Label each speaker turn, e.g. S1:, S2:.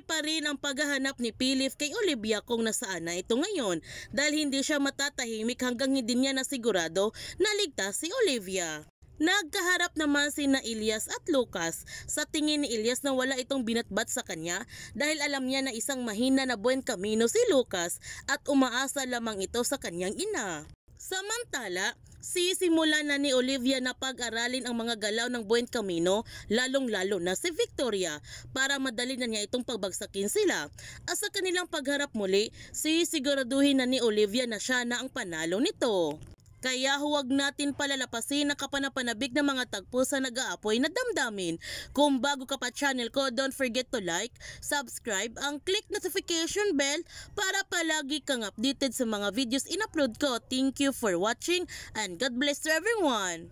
S1: Patuloy pa rin ang paghahanap ni Philip kay Olivia kung nasaan na ito ngayon dahil hindi siya matatahimik hanggang hindi niya nasigurado na ligtas si Olivia. Nagkaharap naman sina Elias at Lucas. Sa tingin ni Elias na wala itong binatbat sa kanya dahil alam niya na isang mahina na buen kamino si Lucas at umaasa lamang ito sa kanyang ina. Samantala, sisimula na ni Olivia na pag-aralin ang mga galaw ng Buen Camino, lalong-lalo na si Victoria, para madali na niya itong pagbagsakin sila. At sa kanilang pagharap muli, sisiguraduhin na ni Olivia na siya na ang panalo nito. Kaya huwag natin palalapasin ang kapanapanabik ng mga tagpo sa nag-aapoy na damdamin. Kung bago ka pa channel ko, don't forget to like, subscribe, ang click notification bell para palagi kang updated sa mga videos in-upload ko. Thank you for watching and God bless to everyone!